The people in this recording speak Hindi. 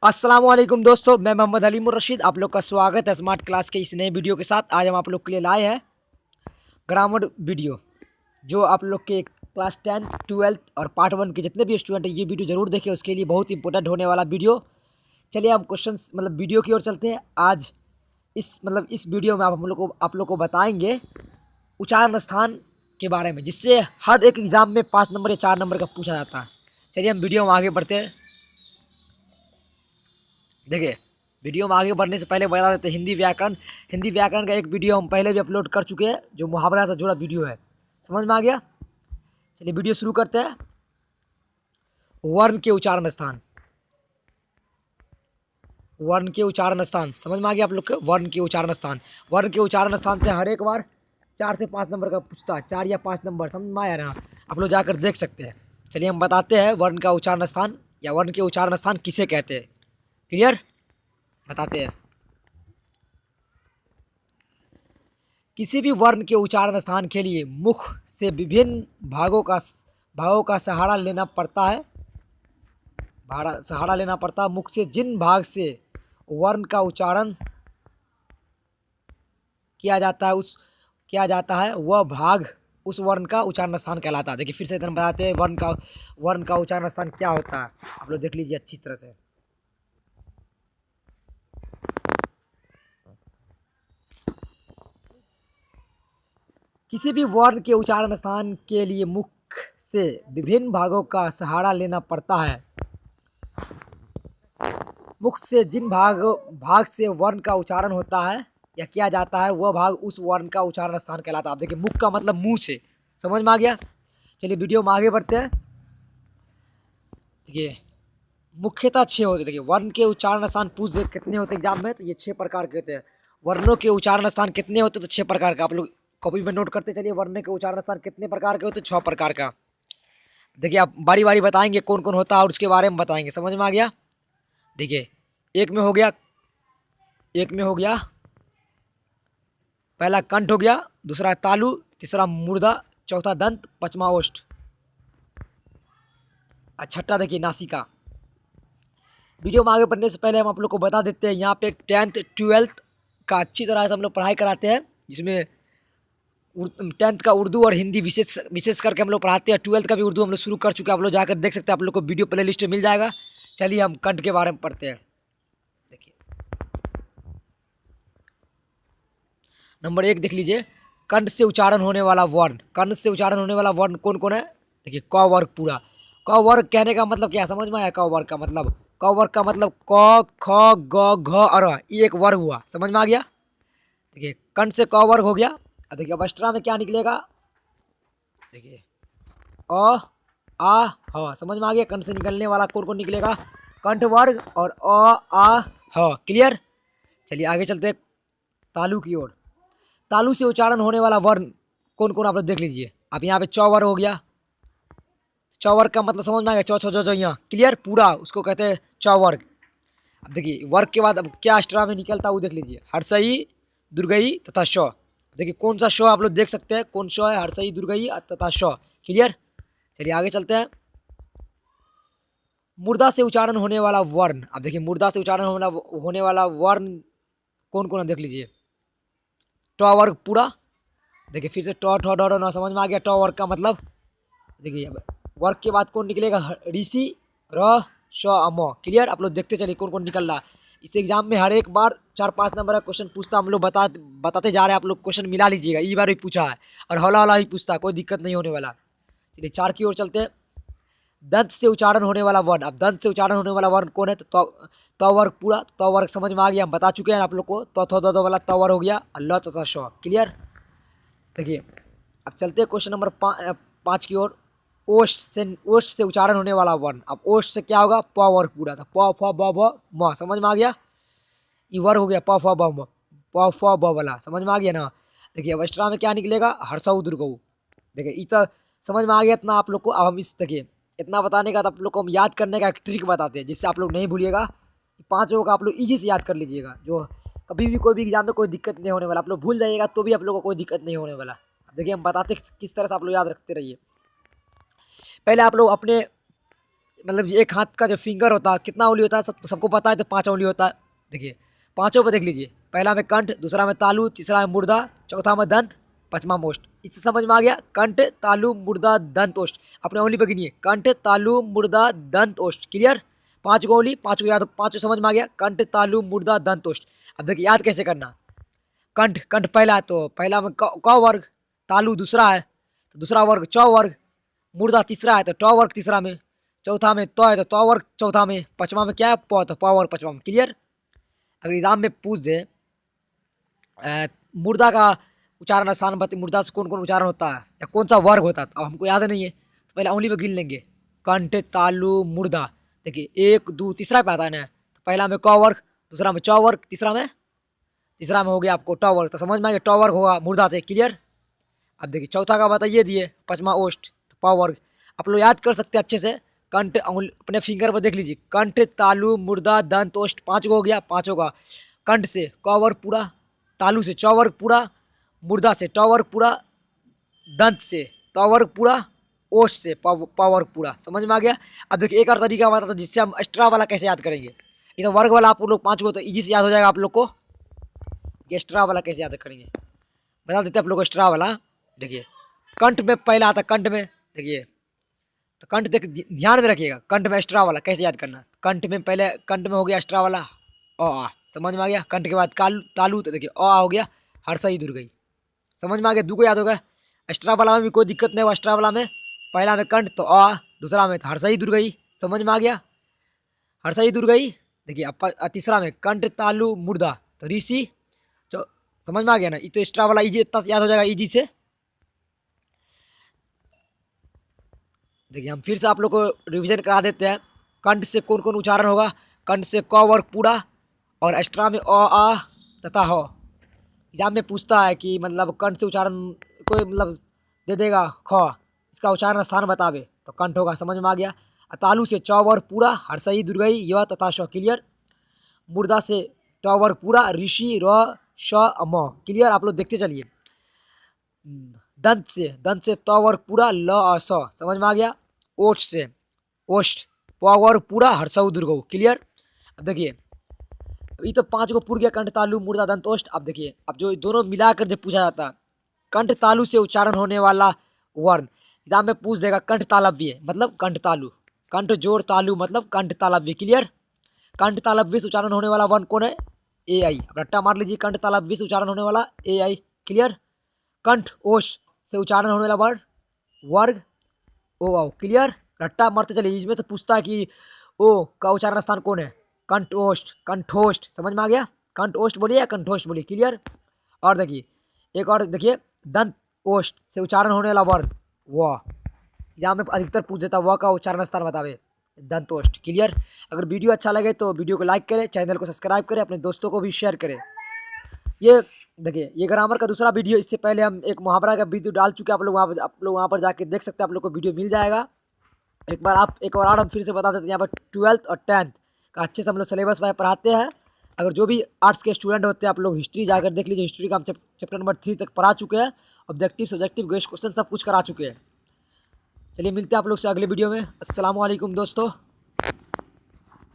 अस्सलाम वालेकुम दोस्तों, मैं मोहम्मद हलीमुर रशीद। आप लोग का स्वागत है स्मार्ट क्लास के इस नए वीडियो के साथ। आज हम आप लोग के लिए लाए हैं ग्रामर वीडियो, जो आप लोग के क्लास 10, 12 और पार्ट 1 के जितने भी स्टूडेंट हैं ये वीडियो ज़रूर देखें, उसके लिए बहुत इंपॉर्टेंट होने वाला वीडियो। चलिए हम क्वेश्चन वीडियो की ओर चलते हैं। आज इस वीडियो में आप लोग को बताएंगे उच्चारण स्थान के बारे में, जिससे हर एक एग्ज़ाम में 5 नंबर या 4 नंबर का पूछा जाता है। चलिए हम वीडियो में आगे बढ़ते हैं। देखिए, वीडियो में आगे बढ़ने से पहले बता देते हैं हिंदी व्याकरण का एक वीडियो हम पहले भी अपलोड कर चुके हैं, जो मुहावरा से जुड़ा वीडियो है। समझ में आ गया? चलिए वीडियो शुरू करते हैं। वर्ण के उच्चारण स्थान। वर्ण के उच्चारण स्थान समझ में आ गया आप लोग के? वर्ण के उच्चारण स्थान। वर्ण के उच्चारण स्थान से हर एक बार 4 से 5 नंबर का पूछता है। 4 या 5 नंबर, समझ में आया ना? आप लोग जाकर देख सकते हैं। चलिए हम बताते हैं वर्ण का उच्चारण स्थान या वर्ण के उच्चारण स्थान किसे कहते हैं। क्लियर? बताते हैं। किसी भी वर्ण के उच्चारण स्थान के लिए मुख से विभिन्न भागों का सहारा लेना पड़ता है। मुख से जिन भाग से वर्ण का उच्चारण किया जाता है वह भाग उस वर्ण का उच्चारण स्थान कहलाता है। देखिए फिर से इधर बताते हैं वर्ण का उच्चारण स्थान क्या होता है। आप लोग देख लीजिए अच्छी तरह से। किसी भी वर्ण के उच्चारण स्थान के लिए मुख से विभिन्न भागों का सहारा लेना पड़ता है। मुख से जिन भाग से वर्ण का उच्चारण होता है या किया जाता है वह भाग उस वर्ण का उच्चारण स्थान कहलाता है। आप देखिए, मुख का मतलब मुंह से। समझ में आ गया? चलिए वीडियो में आगे बढ़ते हैं। देखिए, मुख्यतः 6 होते हैं। देखिए, वर्ण के उच्चारण स्थान पूछ दे कितने होते हैं एग्जाम में, तो ये 6 प्रकार के होते हैं। वर्णों के उच्चारण स्थान कितने होते हैं, तो 6 प्रकार का। आप लोग कॉपी में नोट करते चलिए, वर्ण के उच्चारण स्थान कितने प्रकार के होते हैं? 6 प्रकार का। देखिए, आप बारी बारी बताएंगे कौन कौन होता है और उसके बारे में बताएंगे। समझ में आ गया? देखिए, एक में हो गया पहला कंठ हो गया, दूसरा तालु, तीसरा मुर्दा, चौथा दंत, पांचवा ओष्ठ, और छठा देखिए नासिका। वीडियो में आगे बढ़ने से पहले हम आप लोग को बता देते हैं, यहाँ पे 10th 12th का अच्छी तरह से हम लोग पढ़ाई कराते हैं, जिसमें 10th का उर्दू और हिंदी विशेष करके हम लोग पढ़ाते हैं। 12th का भी उर्दू हम लोग शुरू कर चुके हैं, आप लोग जाकर देख सकते हैं। आप लोग को वीडियो प्ले लिस्ट में मिल जाएगा। चलिए हम कंठ के बारे में पढ़ते हैं। देखिए, नंबर 1 देख लीजिए, कंठ से उच्चारण होने वाला वर्ण। कंठ से उच्चारण होने वाला वर्ण कौन कौन है? देखिए, क वर्ग पूरा। क वर्ग कहने का मतलब क्या समझ में आया? क वर्ग का मतलब क, ख, ग, घ और ये एक वर्ग हुआ। समझ में आ गया? देखिए, कंठ से क वर्ग हो गया। अब देखिए, अब एक्स्ट्रा में क्या निकलेगा? देखिए, अ, आ, ह। समझ में आ गया? कंठ से निकलने वाला कौन कौन निकलेगा? कंठ वर्ग और आ, ह। क्लियर? चलिए आगे चलते हैं तालु की ओर। तालु से उच्चारण होने वाला वर्ण कौन कौन, आप लोग देख लीजिए। अब यहाँ पे चौ वर्ग हो गया। चौ वर्ग का मतलब समझ में आ गया? चौ छो जो यहाँ। क्लियर? पूरा उसको कहते हैं चौ वर्ग। अब देखिए, वर्ग के बाद अब क्या एक्स्ट्रा में निकलता है वो देख लीजिए। हर्षई, दुर्गई तथा श। देखिए कौन सा श आप लोग देख सकते हैं, कौन श है? हर्षई, दुर्गई तथा श। क्लियर? चलिए आगे चलते हैं। मुर्दा से उच्चारण होने वाला वर्ण। अब देखिए, मुर्दा से उच्चारण होने वाला वर्ण कौन कौन है देख लीजिए। ट वर्ग पूरा। देखिए फिर से ट ठ ड ढ न। समझ में आ गया? ट वर्ग का मतलब। देखिए, अब वर्ग के बाद कौन निकलेगा? ऋषि, र, श, म। क्लियर? आप लोग देखते चलिए कौन कौन निकल रहा है। इस एग्जाम में हर एक बार 4-5 नंबर का क्वेश्चन पूछता, हम लोग बताते जा रहे हैं। आप लोग क्वेश्चन मिला लीजिएगा, इस बार भी पूछा है और हौला हौला ही पूछता है, कोई दिक्कत नहीं होने वाला। चलिए 4 की ओर चलते हैं। दंत से उच्चारण होने वाला वर्ण। अब दंत से उच्चारण होने वाला वर्ण कौन है? तो त वर्ग पूरा। त वर्ग समझ में आ गया, हम बता चुके हैं आप लोग को। तो थ द वाला त वर्ग हो गया, ल तथा श। क्लियर? देखिए, अब चलते हैं क्वेश्चन नंबर 5 की ओर। ओष्ठ से उच्चारण होने वाला वर्ण। अब ओष्ठ से क्या होगा? प वर्ग पूरा था। प फ ब भ म। समझ में आ गया? ये वर्ग हो गया प फ ब म। प फ ब वाला। समझ में आ गया ना? देखिए, अब एक्स्ट्रा में क्या निकलेगा? हर्षऊ, दुर्गऊ। देखिए, इतना समझ में आ गया इतना आप लोग को। अब हम इस देखिए, इतना बताने का आप लोग को हम याद करने का एक ट्रिक बताते हैं, जिससे आप लोग नहीं भूलिएगा। 5 का आप लोग ईजी से याद कर लीजिएगा, जो कभी भी कोई भी एग्जाम में कोई दिक्कत नहीं होने वाला। आप लोग भूल जाइएगा तो भी आप लोग को कोई दिक्कत नहीं होने वाला। देखिए, हम बताते किस तरह से आप लोग याद रखते रहिए। पहले आप लोग अपने मतलब एक हाथ का जो फिंगर होता है कितना उंगली होता है सबको पता है, तो 5 उंगली होता है। देखिए पांचों पे देख लीजिए, पहला में कंठ, दूसरा में तालु, तीसरा में मुर्दा, चौथा में दंत, पांचवा में ओष्ठ। इससे समझ में आ गया, कंठ तालु मुर्दा दंत ओष्ठ। अपने उंगली पे गिनिए, कंठ तालु मुर्दा दंत ओष्ठ। क्लियर, 5 को उंगली, 5 को याद, 5 समझ में आ गया, कंठ तालु मुर्दा दंत ओष्ठ। अब देखिए याद कैसे करना, कंठ, कंठ पहला है तो पहला में क वर्ग, तालु दूसरा है तो दूसरा वर्ग च वर्ग, मुर्दा तीसरा है तो ट वर्ग तीसरा में, चौथा में तो है तो त वर्ग चौथा में, पांचवा में क्या है प, तो प वर्ग पांचवा में। क्लियर। अगर एग्जाम में पूछ दे मुर्दा का उच्चारण आसान बताइए, मुर्दा से कौन कौन उच्चारण होता है या कौन सा वर्ग होता है, अब हमको याद नहीं है तो पहले उंगली पे गिन लेंगे, कंठ तालु मुर्दा। देखिए 1 2 तीसरा पे आता है ना, तो पहला में क वर्ग, दूसरा में च वर्ग, तीसरा में हो गया आपको ट वर्ग, तो समझ में आ गया ट वर्ग होगा मुर्दा से। क्लियर। अब देखिए चौथा का बताइए दिए, पांचवा ओष्ठ तो प वर्ग। आप लोग याद कर सकते हैं अच्छे से, कंठ अपने फिंगर पर देख लीजिए, कंठ तालु मुर्दा दंत ओष्ठ, 5 को हो गया, पांचों का कंठ से क वर्ग पूरा, तालु से च वर्ग पूरा, मुर्दा से ट वर्ग पूरा, दंत से त वर्ग पूरा, ओष्ठ से प वर्ग पूरा। समझ में आ गया। अब देखिए एक और तरीका बता था जिससे हम एक्स्ट्रा वाला कैसे याद करेंगे। ये तो वर्ग वाला आप लोग 5 को तो इजी से याद हो जाएगा आप लोग को, एक्स्ट्रा वाला कैसे याद करेंगे बता देते आप लोग को। एक्स्ट्रा वाला देखिए, कंठ में पहला आता, कंठ में देखिए, तो कंठ देख ध्यान में रखिएगा, कंठ में एक्स्ट्रा वाला कैसे याद करना। कंठ में पहले, कंठ में हो गया एक्स्ट्रा वाला आ, समझ में आ गया। कंठ के बाद तालु, तो देखिए हो गया हर्षई दुर्गई। समझ में आ गया, 2 को याद होगा। एक्स्ट्रा वाला में भी कोई दिक्कत नहीं होगा, एक्स्ट्रा वाला में पहला में कंठ तो दूसरा में हर्षई दुर्गई। समझ में आ गया, हर्षई दुर्गई। देखिए तीसरा में कंठ तालु मुर्दा तो ऋषि, तो समझ में आ गया ना। ये तो एक्स्ट्रा वाला इजी, इतना याद हो जाएगा इजी से। देखिए हम फिर से आप लोग को रिवीजन करा देते हैं, कंठ से कौन कौन उच्चारण होगा। कंठ से क वर्ग पूरा, और एक्स्ट्रा में आ तथा हो। एग्जाम में पूछता है कि मतलब कंठ से उच्चारण कोई मतलब दे देगा ख, इसका उच्चारण स्थान बतावे तो कंठ होगा। समझ में आ गया। तालु से च वर्ग पूरा, हर्षई दुर्गई य तथा श। क्लियर। मुर्दा से ट वर्ग पूरा, ऋषि र श म। क्लियर। आप लोग देखते चलिए। दंत से त वर्ग पूरा, ल अ स। समझ में आ गया। ओष्ठ से ओष्ठ प वर्ग पूरा, हर्षऊ दुर्गऊ। क्लियर। अब देखिए ये तो 5 को पूर गया, कंठ तालु मुर्दा दंत ओष्ठ। अब देखिए अब जो दोनों मिलाकर जब पूछा जाता है, कंठ तालु से उच्चारण होने वाला वर्ण एग्जाम में पूछ देगा, कंठ तालव्य मतलब कंठ तालु, कंठ जोड़ तालु मतलब कंठ तालव्य। क्लियर। कंठ तालव्य से उच्चारण होने वाला वर्ण कौन है, ए आई। अब रट्टा मार लीजिए, कंठ तालव्य से उच्चारण होने वाला ए आई। क्लियर। कंठ ओष्ठ से उच्चारण होने वाला वर्ग ओ आओ। क्लियर। रट्टा मारते चलिए, इसमें से पूछता है कि ओ का उच्चारण स्थान कौन है, कंठोष्ठ, कंठोष्ठ। समझ में आ गया। कंठोष्ठ बोलिए या कंठोष्ठ बोलिए। क्लियर। और देखिए एक और देखिए, दंत ओष्ठ से उच्चारण होने वाला वर्ण व, यहाँ में अधिकतर पूछ देता व का उच्चारण स्थान बतावे, दंत ओष्ठ। क्लियर। अगर वीडियो अच्छा लगे तो वीडियो को लाइक करें, चैनल को सब्सक्राइब करें, अपने दोस्तों को भी शेयर करें। ये देखिए ये ग्रामर का दूसरा वीडियो, इससे पहले हम एक मुहावरा का वीडियो डाल चुके हैं, आप लोग वहाँ पर जाके देख सकते हैं, आप लोग को वीडियो मिल जाएगा। एक बार हम फिर से बता देते हैं, यहाँ पर 12th और 10th का अच्छे से हम लोग सिलेबस में पढ़ाते हैं। अगर जो भी आर्ट्स के स्टूडेंट होते हैं, आप लोग हिस्ट्री जाकर देख लीजिए, हिस्ट्री का हम चैप्टर नंबर 3 तक पढ़ा चुके हैं। ऑब्जेक्टिव सब्जेक्टिव गेस्ट क्वेश्चन सब कुछ करा चुके हैं। चलिए मिलते हैं आप लोग से अगले वीडियो में। अस्सलाम वालेकुम दोस्तों।